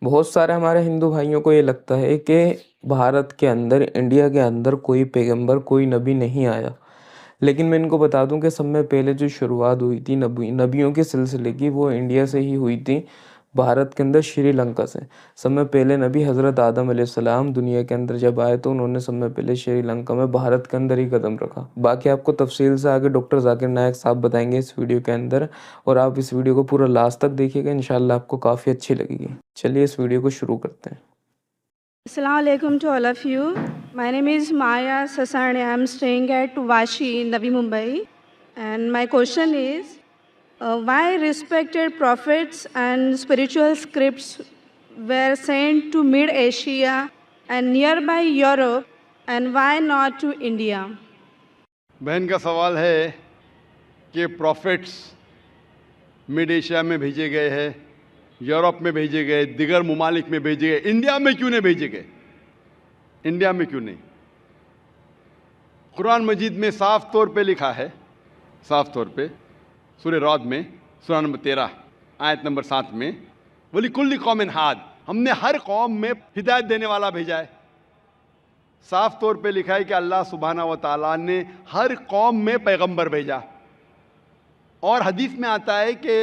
बहुत सारे हमारे हिंदू भाइयों को ये लगता है कि भारत के अंदर, इंडिया के अंदर कोई पैगंबर, कोई नबी नहीं आया। लेकिन मैं इनको बता दूं कि सब में पहले जो शुरुआत हुई थी नबियों के सिलसिले की, वो इंडिया से ही हुई थी, भारत के अंदर श्रीलंका से। सब में पहले नबी हज़रत आदम अलैहिस्सलाम दुनिया के अंदर जब आए तो उन्होंने सब में पहले श्रीलंका में, भारत के अंदर ही कदम रखा। बाकी आपको तफसील से आगे डॉक्टर जाकिर नायक साहब बताएंगे इस वीडियो के अंदर, और आप इस वीडियो को पूरा लास्ट तक देखिएगा, इंशाल्लाह आपको काफ़ी अच्छी लगेगी। चलिए इस वीडियो को शुरू करते हैं। Assalamu alaikum to all of you. My name is Maya Sasani. I am staying at Vashi, Navi Mumbai. And my question is, why respected prophets and spiritual scripts were sent to Mid-Asia and nearby Europe, and why not to India? बहन का सवाल है कि profits mid Asia में भेजे गए हैं, Europe में भेजे गए, दिगर ममालिक में भेजे गए, इंडिया में क्यों नहीं भेजे गए? इंडिया में क्यों नहीं? कुरान मजीद में साफ तौर पे लिखा है, साफ तौर पे सूरह राद में सूरा नंबर 13 आयत नंबर 7 में, वलिकुल्लि कौमिन हाद, हमने हर कौम में हिदायत देने वाला भेजा है। साफ तौर पे लिखा है कि अल्लाह सुब्हाना व तआला ने हर कौम में पैगंबर भेजा। और हदीस में आता है कि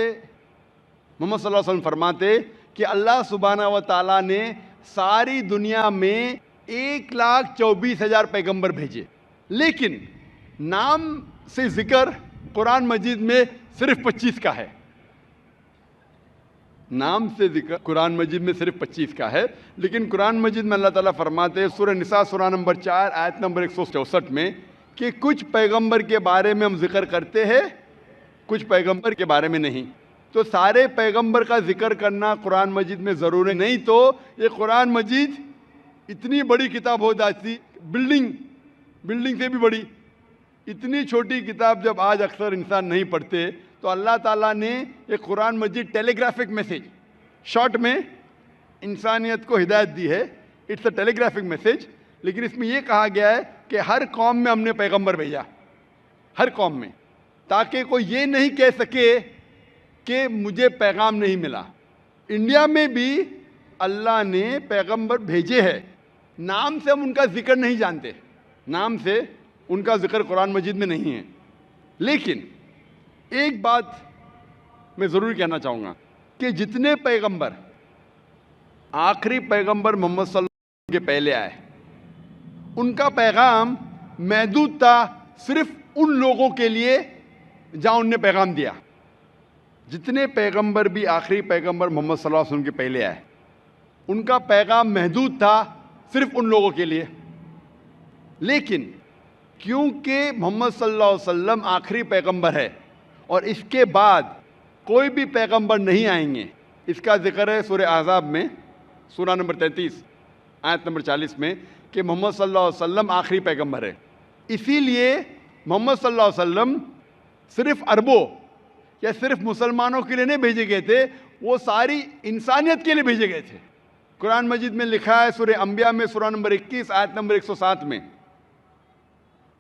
मोहम्मद सल्लल्लाहु अलैहि वसल्लम फरमाते कि अल्लाह सुब्हाना व तआला ने सारी दुनिया में 1,24,000 पैगंबर भेजे, लेकिन नाम से जिक्र कुरान मजीद में सिर्फ 25 का है। नाम से जिक्र कुरान मजीद में सिर्फ 25 का है, लेकिन कुरान मजीद में अल्लाह ताला फरमाते हैं सूरह निसा सूरा नंबर 4 आयत नंबर 164 में कि कुछ पैगंबर के बारे में हम जिक्र करते हैं, कुछ पैगंबर के बारे में नहीं। तो सारे पैगंबर का जिक्र करना कुरान मजीद में ज़रूरी नहीं, तो ये कुरान मजीद इतनी बड़ी किताब हो जाती, बिल्डिंग से भी बड़ी। इतनी छोटी किताब जब आज अक्सर इंसान नहीं पढ़ते, तो अल्लाह ताला ने ये कुरान मजीद टेलीग्राफिक मैसेज, शॉर्ट में इंसानियत को हिदायत दी है। It's a telegraphic message. लेकिन इसमें यह कहा गया है कि हर कौम में हमने पैगंबर भेजा, हर कौम में, ताकि कोई ये नहीं कह सके कि मुझे पैगाम नहीं मिला। इंडिया में भी अल्लाह ने पैगंबर भेजे हैं, नाम से हम उनका जिक्र नहीं जानते, नाम से उनका जिक्र कुरान मजीद में नहीं है। लेकिन एक बात मैं ज़रूर कहना चाहूँगा कि जितने पैगंबर, आखिरी पैगंबर मोहम्मद सल्लल्लाहु अलैहि वसल्लम के पहले आए, उनका पैगाम महदूद था सिर्फ उन लोगों के लिए जहाँ उनने पैगाम दिया। जितने पैगंबर भी आखिरी पैगंबर मोहम्मद सल्लल्लाहु अलैहि वसल्लम के पहले आए, उनका पैगाम महदूद था सिर्फ उन लोगों के लिए। लेकिन क्योंकि मोहम्मद सल्लल्लाहु अलैहि वसल्लम आखिरी पैगंबर है और इसके बाद कोई भी पैगंबर नहीं आएंगे, इसका जिक्र है सूरह अहज़ाब में सूरा नंबर 33 आयत नंबर 40 में कि मोहम्मद सल्लल्लाहु अलैहि वसल्लम आखिरी पैगंबर है। इसीलिए मोहम्मद सल्लल्लाहु अलैहि वसल्लम सिर्फ अरबों या सिर्फ मुसलमानों के लिए नहीं भेजे गए थे, वो सारी इंसानियत के लिए भेजे गए थे। कुरान मजीद में लिखा है सूरह अंबिया में सूरा नंबर 21 आयत नंबर 107 में,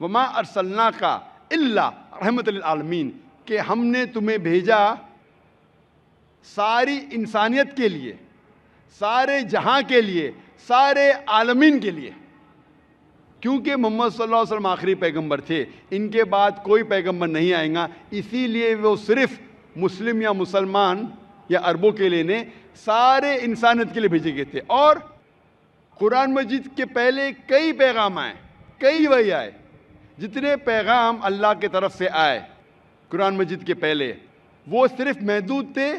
वमा अरसलनाका इल्ला रहमतल लिल आलमीन, कि हमने तुम्हें भेजा सारी इंसानियत के लिए, सारे जहां के लिए, सारे आलमीन के लिए। क्योंकि मोहम्मद सल्लल्लाहु अलैहि वसल्लम आखिरी पैगंबर थे, इनके बाद कोई पैगंबर नहीं आएगा, इसीलिए वो सिर्फ मुस्लिम या मुसलमान या अरबों के लिए नहीं, सारे इंसानियत के लिए भेजे गए थे। और कुरान मजीद के पहले कई पैगाम आए, कई वही आए, जितने पैगाम अल्लाह के तरफ से आए कुरान मजीद के पहले, वो सिर्फ महदूद थे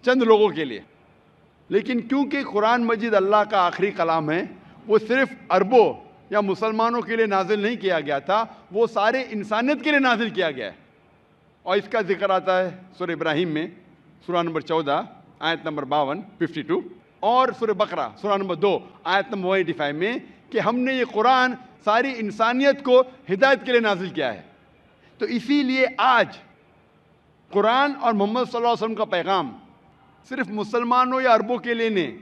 चंद लोगों के लिए। लेकिन क्योंकि कुरान मजीद अल्लाह का आखिरी कलाम है, वो सिर्फ अरबों या मुसलमानों के लिए नाजिल नहीं किया गया था, वो सारे इंसानियत के लिए नाजिल किया गया है। और इसका जिक्र आता है सूरह इब्राहिम में सूरा नंबर 14 आयत नंबर 52 और सूरह बकरा सूरा नंबर 2 आयत नंबर 185 में कि हमने ये कुरान सारी इंसानियत को हिदायत के लिए नाजिल किया है। तो इसीलिए आज कुरान और मोहम्मद सल्लल्लाहु अलैहि वसल्लम का पैगाम सिर्फ मुसलमानों या अरबों के लिए नहीं,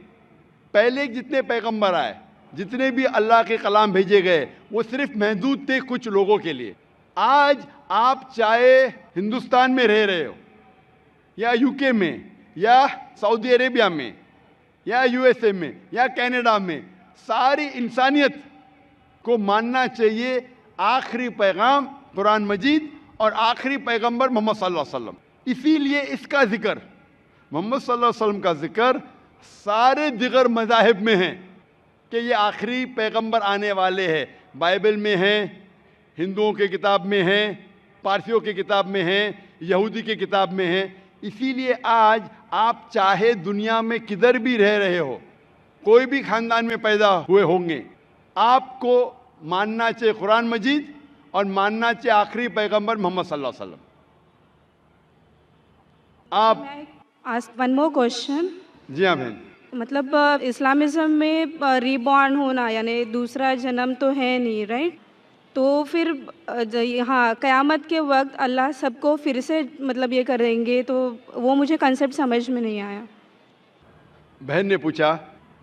पहले जितने पैगंबर आए, जितने भी अल्लाह के कलाम भेजे गए, वो सिर्फ महदूद थे कुछ लोगों के लिए। आज आप चाहे हिंदुस्तान में रह रहे हो या यूके में या सऊदी अरेबिया में या यूएसए में या कनाडा में, सारी इंसानियत को मानना चाहिए आखिरी पैगाम कुरान मजीद और आखिरी पैगंबर मोहम्मद सल्लल्लाहु अलैहि वसल्लम। इसीलिए इसका जिक्र, मोहम्मद सल्लल्लाहु अलैहि वसल्लम का जिक्र सारे दिगर मज़ाहिब में है कि ये आखिरी पैगंबर आने वाले हैं। बाइबल में है, हिंदुओं के किताब में है, पारसियों की किताब में है, यहूदी की किताब में है। इसीलिए आज आप चाहे दुनिया में किधर भी रह रहे हो, कोई भी ख़ानदान में पैदा हुए होंगे, आपको मानना चाहिए कुरान मजीद और मानना चाहिए आखिरी पैगंबर मोहम्मद सल्लल्लाहु अलैहि वसल्लम। आप आस्क वन मोर क्वेश्चन। जी हाँ बहन। मतलब इस्लामिज़म में रीबॉर्न होना यानी दूसरा जन्म तो है नहीं, राइट? तो फिर हाँ, क़यामत के वक्त अल्लाह सबको फिर से मतलब ये करेंगे, तो वो मुझे कंसेप्ट समझ में नहीं आया। बहन ने पूछा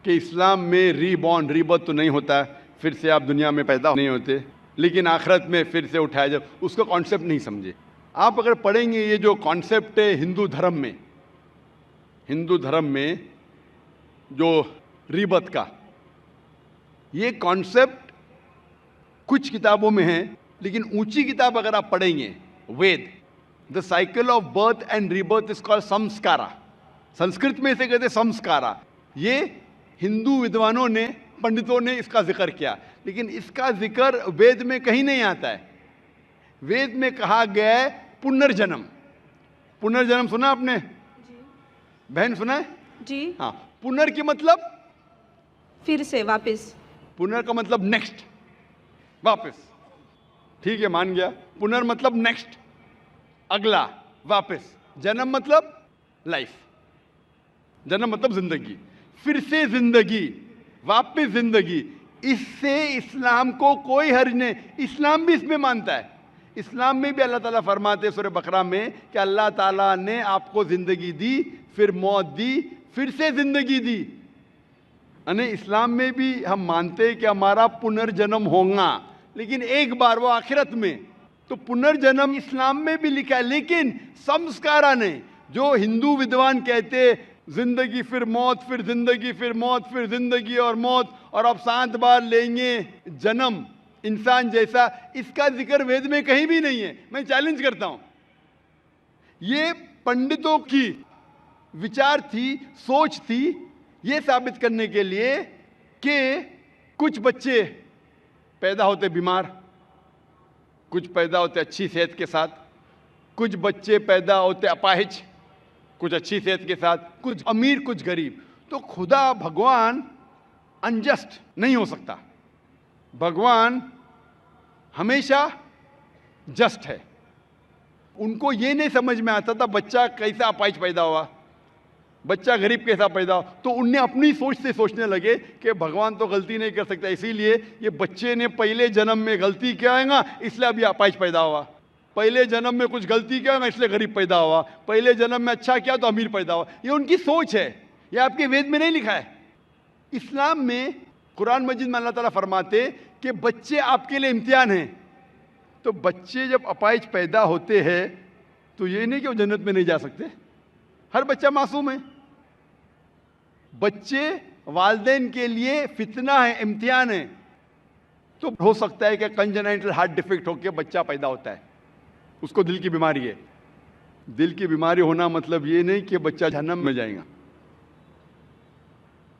कि इस्लाम में रीबॉर्न, रीबर्थ तो नहीं होता, फिर से आप दुनिया में पैदा नहीं होते, लेकिन आखिरत में फिर से उठाया जाए, उसका कॉन्सेप्ट नहीं समझे। आप अगर पढ़ेंगे ये जो कॉन्सेप्ट है हिंदू धर्म में जो रीबर्थ का, ये कॉन्सेप्ट कुछ किताबों में है, लेकिन ऊंची किताब अगर आप पढ़ेंगे, Veda, the cycle of birth and rebirth is called samskara. Sanskrit में इसे कहते संस्कारा। ये हिंदू विद्वानों ने, पंडितों ने इसका जिक्र किया, लेकिन इसका जिक्र वेद में कहीं नहीं आता है। वेद में कहा गया है पुनर्जन्म। पुनर्जन्म सुना आपने? बहन सुना है? जी हाँ। पुनर के मतलब फिर से वापस, पुनर का मतलब नेक्स्ट, वापस। ठीक है, मान गया। पुनर मतलब नेक्स्ट, अगला, वापस। जन्म मतलब लाइफ, जन्म मतलब जिंदगी, फिर से जिंदगी, वापस जिंदगी। इससे इस्लाम को कोई हर्ज नहीं। इस्लाम भी इसमें मानता है। इस्लाम में भी अल्लाह ताला फरमाते सूरह बकरा में कि अल्लाह ताला ने आपको जिंदगी दी, फिर मौत दी, फिर से जिंदगी दी। यानी इस्लाम में भी हम मानते हैं कि हमारा पुनर्जन्म होगा, लेकिन एक बार, वो आखिरत में। तो पुनर्जन्म इस्लाम में भी लिखा है, लेकिन संस्कारा ने, जो हिंदू विद्वान कहते जिंदगी फिर मौत, फिर जिंदगी, फिर मौत, फिर जिंदगी और मौत, और अब 7 बार लेंगे जन्म इंसान जैसा, इसका जिक्र वेद में कहीं भी नहीं है। मैं चैलेंज करता हूं। ये पंडितों की विचार थी, सोच थी, ये साबित करने के लिए कि कुछ बच्चे पैदा होते बीमार, कुछ पैदा होते अच्छी सेहत के साथ, कुछ बच्चे पैदा होते अपाहिज, कुछ अच्छी सेहत के साथ, कुछ अमीर, कुछ गरीब। तो खुदा भगवान अनजस्ट नहीं हो सकता। भगवान हमेशा जस्ट है। उनको ये नहीं समझ में आता था बच्चा कैसा अपाहिज पैदा हुआ, बच्चा गरीब कैसा पैदा हो। तो उनने अपनी सोच से सोचने लगे कि भगवान तो गलती नहीं कर सकता, इसीलिए ये बच्चे ने पहले जन्म में गलती किया है ना, इसलिए अभी अपाहिज पैदा हुआ। पहले जन्म में कुछ गलती किया ना, इसलिए गरीब पैदा हुआ। पहले जन्म में अच्छा किया तो अमीर पैदा हुआ। ये उनकी सोच है, ये आपके वेद में नहीं लिखा है। इस्लाम में, कुरान मजीद में अल्लाह ताला फरमाते कि बच्चे आपके लिए इम्तिहान हैं। तो बच्चे जब अपाहिज पैदा होते हैं तो ये नहीं कि वो जन्नत में नहीं जा सकते। हर बच्चा मासूम है। बच्चे वालिदैन के लिए फितना है, इम्तिहान है। तो हो सकता है कि कंजेनाइटल हार्ट डिफेक्ट होकर बच्चा पैदा होता है, उसको दिल की बीमारी है। दिल की बीमारी होना मतलब ये नहीं कि बच्चा जहन्नम में जाएगा,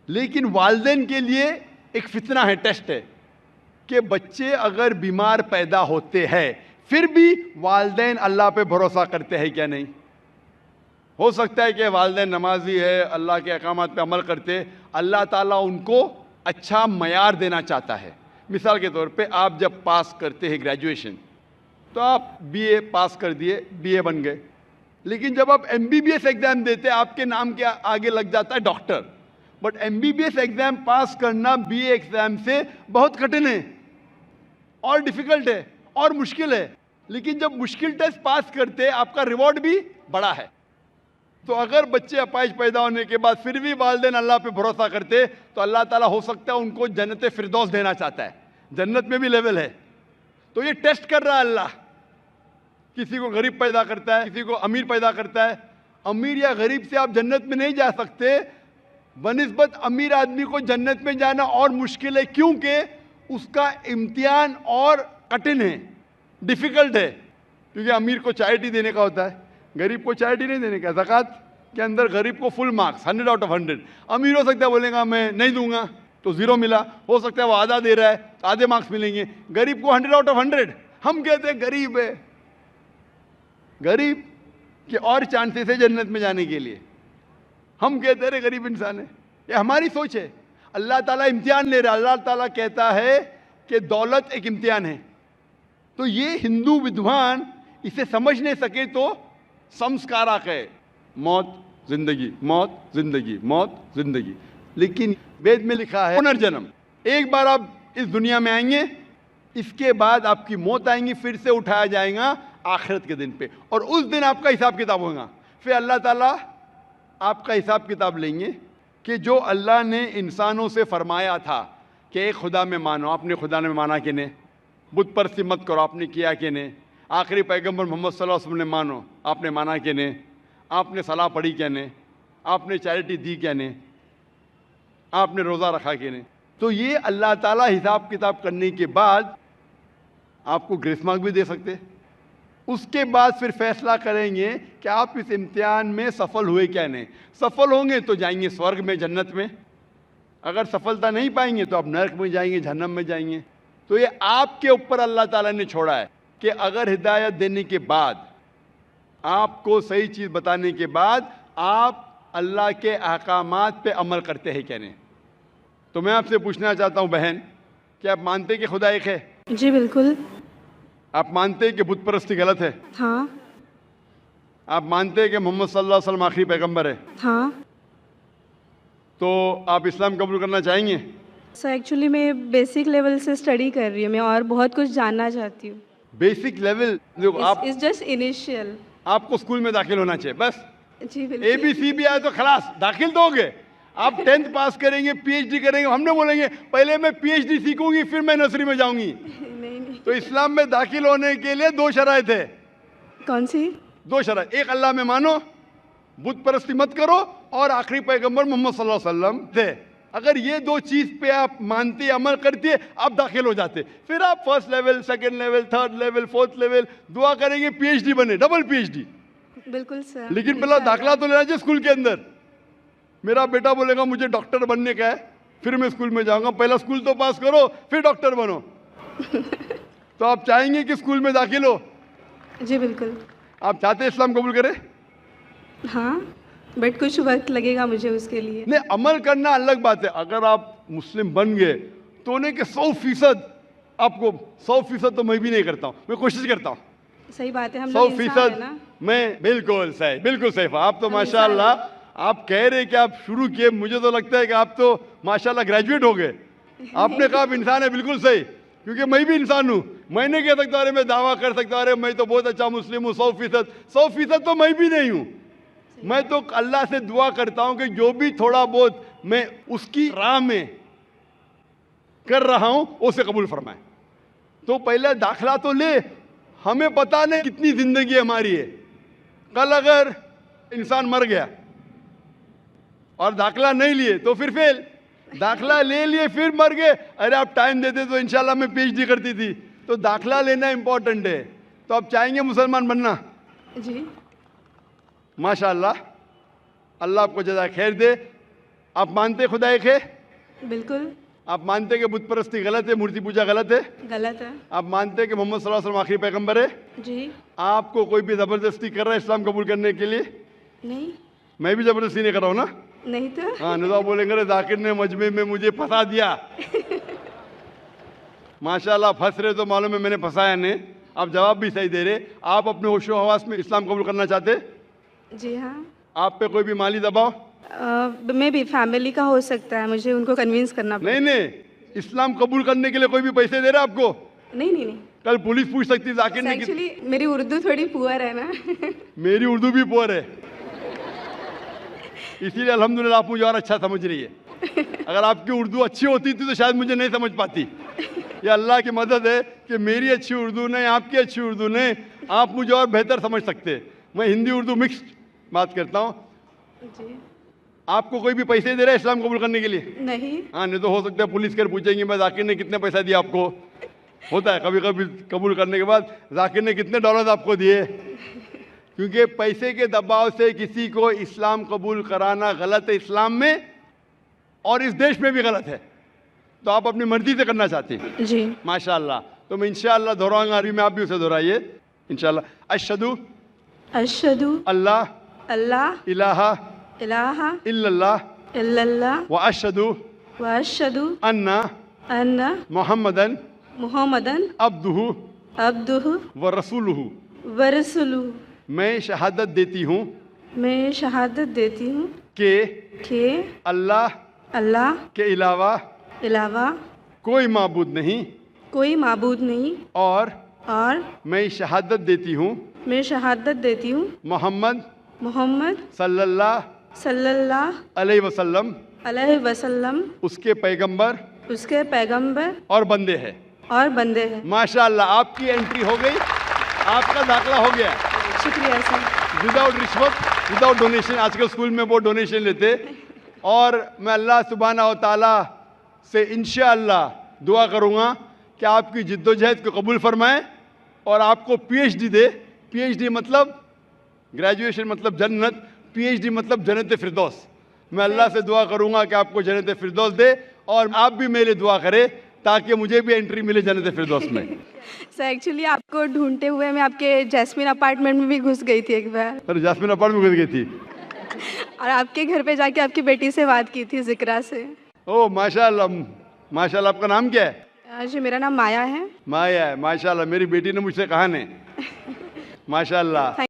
लेकिन वालिदैन के लिए एक फितना है, टेस्ट है कि बच्चे अगर बीमार पैदा होते हैं फिर भी वालिदैन अल्लाह पे भरोसा करते हैं क्या नहीं। हो सकता है कि वालिदैन नमाजी है, अल्लाह के अहकामात पे अमल करते, अल्लाह ताला उनको अच्छा मयार देना चाहता है। मिसाल के तौर पे आप जब पास करते हैं ग्रेजुएशन, तो आप बीए पास कर दिए, बीए बन गए, लेकिन जब आप एमबीबीएस एग्जाम देते आपके नाम के आगे लग जाता है डॉक्टर। बट एमबीबीएस एग्जाम पास करना बीए एग्जाम से बहुत कठिन है और डिफिकल्ट है और मुश्किल है, लेकिन जब मुश्किल टेस्ट पास करते आपका रिवॉर्ड भी बड़ा है। तो अगर बच्चे अपाहिज पैदा होने के बाद फिर भी वालिदैन अल्लाह पे भरोसा करते तो अल्लाह ताला हो सकता है उनको जन्नत फिरदौस देना चाहता है। जन्नत में भी लेवल है। तो ये टेस्ट कर रहा है अल्लाह। किसी को गरीब पैदा करता है, किसी को अमीर पैदा करता है। अमीर या गरीब से आप जन्नत में नहीं जा सकते, बनिस्बत अमीर आदमी को जन्नत में जाना और मुश्किल है, क्योंकि उसका इम्तिहान और कठिन है, डिफ़िकल्ट है। क्योंकि अमीर को चैरिटी देने का होता है, गरीब को चैरिटी नहीं देने का। ज़कात के अंदर गरीब को फुल मार्क्स 100 आउट ऑफ 100। अमीर हो सकता है बोलेगा मैं नहीं दूंगा तो 0 मिला, हो सकता है वो आधा दे रहा है तो आधे मार्क्स मिलेंगे। गरीब को 100 आउट ऑफ 100। हम कहते हैं गरीब है, गरीब के और चांसेस है जन्नत में जाने के लिए। हम कहते हैं गरीब इंसान है, ये हमारी सोच है। अल्लाह ताला इम्तिहान ले रहा है। अल्लाह ताला कहता है कि दौलत एक इम्तिहान है। तो ये हिंदू विद्वान इसे समझ नहीं सके तो संस्कारक है, मौत जिंदगी, मौत जिंदगी, मौत जिंदगी। लेकिन वेद में लिखा है पुनर्जन्म, एक बार आप इस दुनिया में आएंगे, इसके बाद आपकी मौत आएंगी, फिर से उठाया जाएगा आखिरत के दिन पे, और उस दिन आपका हिसाब किताब होगा। फिर अल्लाह ताला आपका हिसाब किताब लेंगे कि जो अल्लाह ने इंसानों से फरमाया था कि एक खुदा में मानो, आपने खुदा में माना कि नहीं, बुत परस्ती मत करो, आपने किया कि नहीं, आखिरी पैगंबर मोहम्मद सल्लल्लाहु अलैहि वसल्लम ने मानो, आपने माना कि नहीं, आपने सलाह पढ़ी क्या नहीं, आपने चैरिटी दी क्या नहीं, आपने रोज़ा रखा कि नहीं। तो ये अल्लाह ताला हिसाब किताब करने के बाद आपको ग्रेस मार्क भी दे सकते। उसके बाद फिर फैसला करेंगे कि आप इस इम्तिहान में सफल हुए क्या नहीं। सफल होंगे तो जाएंगे स्वर्ग में, जन्नत में। अगर सफलता नहीं पाएंगे तो आप नरक में जाएंगे, जहन्नम में जाएंगे। तो ये आपके ऊपर अल्लाह ताला ने छोड़ा है कि अगर हिदायत देने के बाद, आपको सही चीज़ बताने के बाद आप अल्लाह के अहकामात पे अमल करते हैं क्या नहीं। तो मैं आपसे पूछना चाहता हूँ बहन, कि आप मानते हैं कि खुदा एक है? जी बिल्कुल। आप मानते हैं कि बुत परस्ती गलत है? हाँ। आप मानते हैं कि मोहम्मद सल्लल्लाहु अलैहि वसल्लम आखिरी पैगंबर है? हाँ। तो आप इस्लाम कबूल करना चाहेंगे? सर एक्चुअली मैं बेसिक लेवल से स्टडी कर रही हूँ मैं, और बहुत कुछ जानना चाहती हूँ। बेसिक लेवल देखो, आप इट्स जस्ट इनिशियल। आपको स्कूल में दाखिल होना चाहिए बस। जी बिल्कुल। ABC भी आए तो खलास, दाखिल तो हो गए। आप 10th पास करेंगे, PhD करेंगे, हमने बोलेंगे पहले मैं PhD सीखूंगी फिर मैं नर्सरी में जाऊंगी। नहीं नहीं। तो इस्लाम में दाखिल होने के लिए 2 शराइत है। कौन सी? 2 शराइत, एक अल्लाह में मानो, बुत परस्ती मत करो, और आखिरी पैगंबर मोहम्मद सल्लल्लाहु अलैहि वसल्लम थे। अगर ये 2 चीज़ पे आप मानते, अमल करते, आप दाखिल हो जाते। फिर आप first level, second level, third level, fourth level दुआ करेंगे, PhD बने, डबल PhD। बिल्कुल सर। लेकिन पहला दाखिला तो लेना चाहिए स्कूल के अंदर। मेरा बेटा बोलेगा मुझे डॉक्टर बनने का है, फिर मैं स्कूल में जाऊंगा। पहला स्कूल तो पास करो फिर डॉक्टर बनो। तो आप चाहेंगे कि स्कूल में दाखिल हो? जी बिल्कुल। आप चाहते हैं इस्लाम कबूल करें? हाँ, बट कुछ वक्त लगेगा मुझे उसके लिए। नहीं, अमल करना अलग बात है। अगर आप मुस्लिम बन गए तो नहीं कि 100% आपको 100% तो मैं भी नहीं करता हूँ, मैं कोशिश करता हूँ। सही बात है, हम लोग इंसान है 100% ना। मैं बिल्कुल सही, बिल्कुल सही। आप तो माशाल्लाह, आप कह रहे कि आप शुरू किए, मुझे तो लगता है कि आप तो माशाल्लाह ग्रेजुएट हो गए। आपने कहा आप इंसान है, बिल्कुल सही, क्योंकि मैं भी इंसान हूँ। मैं नहीं कह सकता अरे मैं दावा कर सकता अरे मैं तो बहुत अच्छा मुस्लिम हूँ 100% तो मैं भी नहीं हूँ। मैं तो अल्लाह से दुआ करता हूँ कि जो भी थोड़ा बहुत मैं उसकी राह में कर रहा हूँ उसे कबूल फरमाए। तो पहले दाखला तो ले, हमें पता नहीं कितनी जिंदगी हमारी है। कल अगर इंसान मर गया और दाखला नहीं लिए तो फिर फेल, दाखला ले लिए फिर मर गए, अरे आप टाइम देते तो इंशाल्लाह मैं PhD करती थी। तो दाखला लेना इंपॉर्टेंट है। तो आप चाहेंगे मुसलमान बनना? जी माशाल्लाह, अल्लाह आपको जज़ा खैर दे। आप मानते खुदा एक है? बिल्कुल। आप मानते कि बुत परस्ती गलत है, मूर्ति पूजा गलत है? गलत है। आप मानते कि मोहम्मद सल्लल्लाहु अलैहि वसल्लम आखिरी पैगंबर है? जी। आपको कोई भी ज़बरदस्ती कर रहा है इस्लाम कबूल करने के लिए? नहीं। मैं भी ज़बरदस्ती नहीं कर रहा हूँ ना? नहीं तो। हाँ, निज़ा बोलेंगे अरे जाकिर ने मजमे में मुझे फंसा दिया। माशाल्लाह, फंस रहे तो मालूम है मैंने फंसाया नहीं। आप जवाब भी सही दे रहे। आप अपने होशो हवास में इस्लाम कबूल करना चाहते? जी हाँ। आप पे कोई भी माली दबाव? मैं भी फैमिली का हो सकता है, मुझे उनको कन्विंस करना नहीं नहीं, इस्लाम कबूल करने के लिए कोई भी पैसे दे रहा है आपको? नहीं नहीं नहीं। कल पुलिस पूछ सकती है जाकिर ने एक्चुअली मेरी उर्दू थोड़ी पुअर है ना। मेरी उर्दू भी पुअर है, इसीलिए अल्हम्दुलिल्लाह आप मुझे और अच्छा समझ रही है। अगर आपकी उर्दू अच्छी होती थी तो शायद मुझे नहीं समझ पाती। ये अल्लाह की मदद है कि मेरी अच्छी उर्दू नहीं, आपकी अच्छी उर्दू नहीं, आप मुझे और बेहतर समझ सकते हैं। मैं हिंदी उर्दू मिक्स बात करता हूँ। जी। आपको कोई भी पैसे दे रहा है इस्लाम कबूल करने के लिए? नहीं। हाँ, नहीं तो हो सकता है पुलिस कर पूछेंगे मैं जाकिर ने कितने पैसा दिया आपको। होता है कभी कभी कबूल करने के बाद जाकिर ने कितने डॉलर आपको दिए। क्योंकि पैसे के दबाव से किसी को इस्लाम कबूल कराना गलत है इस्लाम में, और इस देश में भी गलत है। तो आप अपनी मर्जी से करना चाहते हैं। जी। माशाअल्लाह। तो मैं इंशाअल्लाह दोहराऊंगा अरबी में, आप भी उसे दोहराइए इंशाअल्लाह। अशहदु अशहदु अल्लाह अल्लाह इलाहा इलाहा इल्लल्लाह इल्लल्लाह व अशहदु व अशहदु अन्ना अन्ना मुहम्मदन मुहम्मदन अब्दुहु अब्दुहु व रसूलुहु। व रसूलुहु। मैं शहादत देती हूँ मैं शहादत देती हूँ कि अल्लाह अल्लाह के अलावा अलावा कोई माबूद नहीं, कोई माबूद नहीं, और मैं शहादत देती हूँ मैं शहादत देती हूँ मोहम्मद मोहम्मद सल्लल्लाहु अलैहि वसल्लम उसके पैगंबर और बंदे हैं। माशाअल्लाह, आपकी एंट्री हो गई, आपका दाखला हो गया। शुक्रिया सर। विदाउट रिश्वत, विदाउट डोनेशन। आजकल स्कूल में वो डोनेशन लेते। और मैं अल्लाह सुब्हाना व तआला से इंशाअल्लाह दुआ करूँगा कि आपकी जिद्दोजहद को कबूल फरमाए और आपको पीएचडी दे। पीएचडी मतलब ग्रेजुएशन मतलब जन्नत, पीएचडी मतलब जन्नत फिरदौस। मैं अल्लाह से दुआ करूँगा कि आपको जन्नत फिरदौस दे, और आप भी मेरे लिए दुआ करें ताकि मुझे भी एंट्री मिले जन्नत फिरदौस में। सर एक्चुअली आपको ढूंढते हुए मैं आपके जैस्मिन अपार्टमेंट में भी घुस गई थी एक बार। सर जैस्मिन अपार्टमेंट में घुस गई थी और आपके घर पे जाके आपकी बेटी से बात की थी जिक्रा से। ओह माशाअल्लाह, माशाअल्लाह। आपका नाम क्या है? जी मेरा नाम माया है। माया है, माशाअल्लाह। मेरी बेटी ने मुझसे कहा नहीं, माशाअल्लाह।